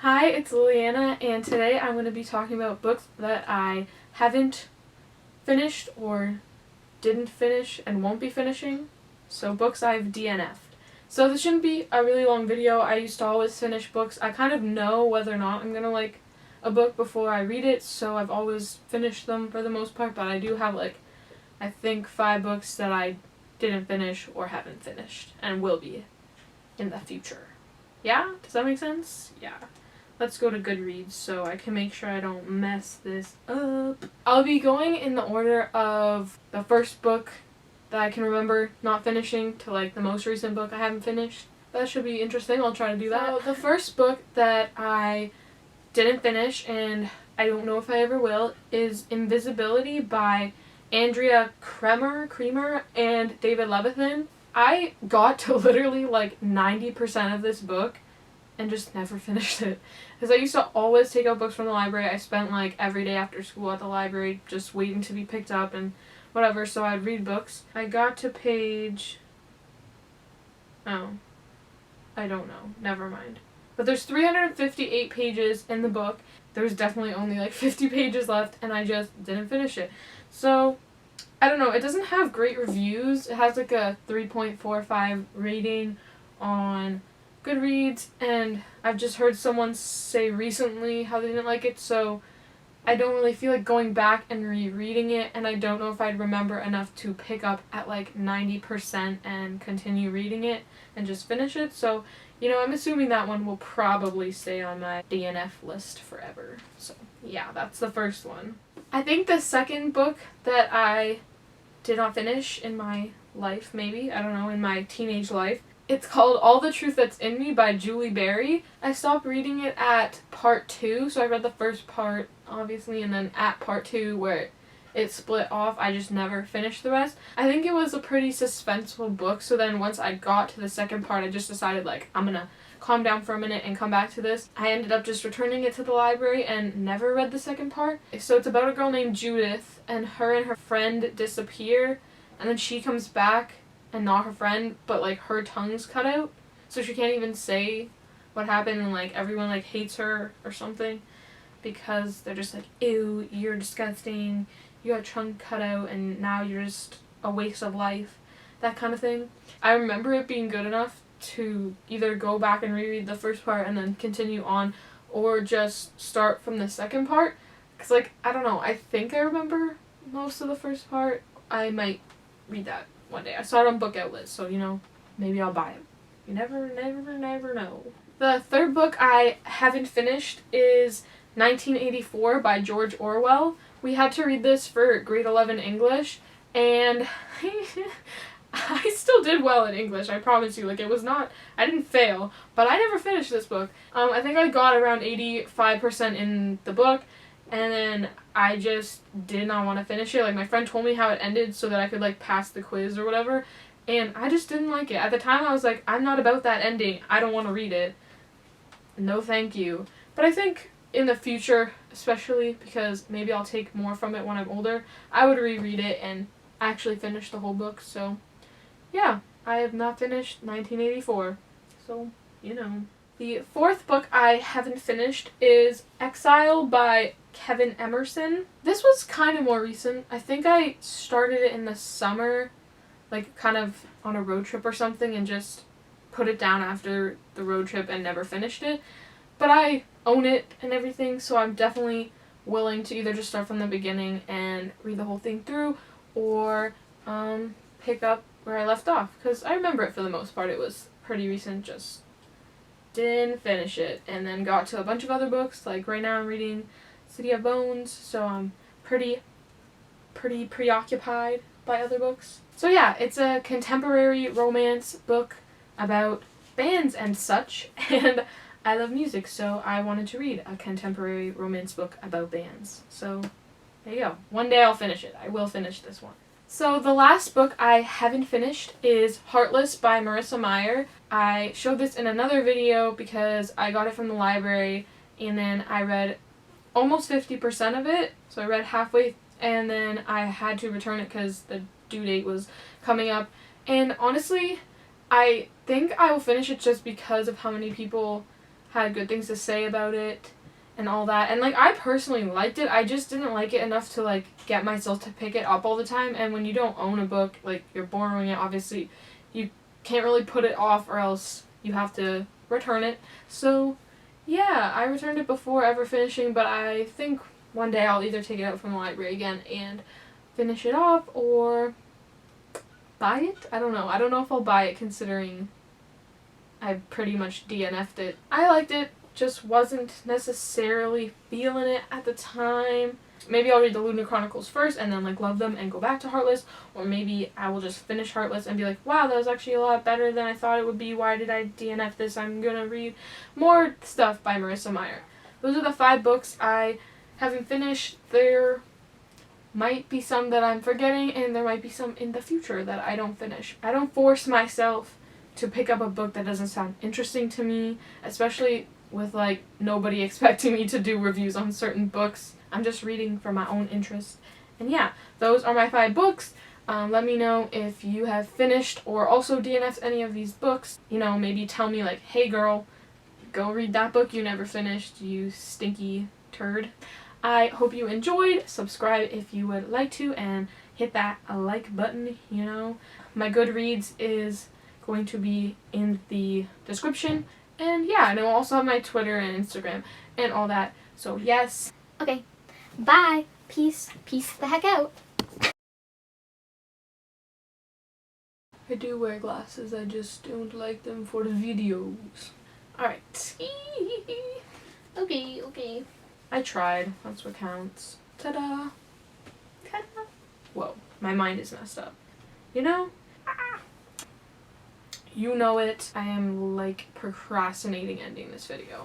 Hi, it's Liliana, and today I'm going to be talking about books that I haven't finished or didn't finish and won't be finishing. So books I've DNF'd. So this shouldn't be a really long video. I used to always finish books. I kind of know whether or not I'm going to like a book before I read it, so I've always finished them for the most part, but I do have I think 5 books that I didn't finish or haven't finished and will be in the future. Yeah? Does that make sense? Yeah. Let's go to Goodreads so I can make sure I don't mess this up. I'll be going in the order of the first book that I can remember not finishing to the most recent book I haven't finished. That should be interesting. I'll try to do that. So the first book that I didn't finish, and I don't know if I ever will, is Invisibility by Andrea Cremer and David Levithan. I got to literally 90% of this book and just never finished it. Because I used to always take out books from the library. I spent every day after school at the library just waiting to be picked up and whatever, so I'd read books. I got to page... oh. I don't know. Never mind. But there's 358 pages in the book. There's definitely only 50 pages left, and I just didn't finish it. So, I don't know. It doesn't have great reviews. It has a 3.45 rating on Goodreads, and I've just heard someone say recently how they didn't like it, so I don't really feel like going back and rereading it, and I don't know if I'd remember enough to pick up at 90% and continue reading it and just finish it. So, I'm assuming that one will probably stay on my DNF list forever. So, yeah, that's the first one. I think the second book that I did not finish in my life, maybe, I don't know, in my teenage life, it's called All the Truth That's in Me by Julie Berry. I stopped reading it at part 2, so I read the first part, obviously, and then at part 2 where it split off, I just never finished the rest. I think it was a pretty suspenseful book, so then once I got to the second part, I just decided, I'm gonna calm down for a minute and come back to this. I ended up just returning it to the library and never read the second part. So it's about a girl named Judith, and her friend disappear, and then she comes back, and not her friend, but her tongue's cut out, so she can't even say what happened, and everyone hates her or something because they're just ew, you're disgusting, you got tongue cut out and now you're just a waste of life, that kind of thing. I remember it being good enough to either go back and reread the first part and then continue on, or just start from the second part, because I don't know, I think I remember most of the first part. I might read that one day. I saw it on Book Outlet, so maybe I'll buy it. You never know. The third book I haven't finished is 1984 by George Orwell. We had to read this for grade 11 English, and I still did well in English, I promise you. It was not, I didn't fail, but I never finished this book. I think I got around 85% in the book, and then I just did not want to finish it. My friend told me how it ended so that I could, pass the quiz or whatever, and I just didn't like it. At the time, I was I'm not about that ending. I don't want to read it. No thank you. But I think in the future, especially because maybe I'll take more from it when I'm older, I would reread it and actually finish the whole book. So, yeah, I have not finished 1984. So, The fourth book I haven't finished is Exile by Kevin Emerson. This was kind of more recent. I think I started it in the summer, kind of on a road trip or something, and just put it down after the road trip and never finished it. But I own it and everything, so I'm definitely willing to either just start from the beginning and read the whole thing through, or pick up where I left off, because I remember it for the most part. It was pretty recent, just didn't finish it, and then got to a bunch of other books. Right now I'm reading City of Bones, so I'm pretty preoccupied by other books. So yeah, it's a contemporary romance book about bands and such, and I love music, so I wanted to read a contemporary romance book about bands. So there you go. One day I'll finish it. I will finish this one. So the last book I haven't finished is Heartless by Marissa Meyer. I showed this in another video because I got it from the library, and then I read almost 50% of it, so I read halfway, and then I had to return it because the due date was coming up. And honestly, I think I will finish it just because of how many people had good things to say about it and all that. And, like, I personally liked it. I just didn't like it enough to, like, get myself to pick it up all the time. And when you don't own a book, like, you're borrowing it, obviously, you can't really put it off or else you have to return it. So, yeah, I returned it before ever finishing, but I think one day I'll either take it out from the library again and finish it off or buy it? I don't know. I don't know if I'll buy it considering I pretty much DNF'd it. I liked it, just wasn't necessarily feeling it at the time. Maybe I'll read the Lunar Chronicles first and then, like, love them and go back to Heartless, or maybe I will just finish Heartless and be like, wow, that was actually a lot better than I thought it would be. Why did I DNF this? I'm gonna read more stuff by Marissa Meyer. Those are the 5 books I haven't finished. There might be some that I'm forgetting, and there might be some in the future that I don't finish. I don't force myself to pick up a book that doesn't sound interesting to me, especially with, like, nobody expecting me to do reviews on certain books. I'm just reading for my own interest. And yeah, those are my 5 books. Let me know if you have finished or also DNF'd any of these books. You know, maybe tell me, like, hey girl, go read that book you never finished, you stinky turd. I hope you enjoyed. Subscribe if you would like to, and hit that like button, you know. My Goodreads is going to be in the description. And yeah, and I'll also have my Twitter and Instagram and all that. So yes. Okay. Bye. Peace. Peace the heck out. I do wear glasses, I just don't like them for the videos. Alright. Okay. I tried. That's what counts. Ta-da. Ta-da. Whoa. My mind is messed up. You know? You know it. I am, like, procrastinating ending this video.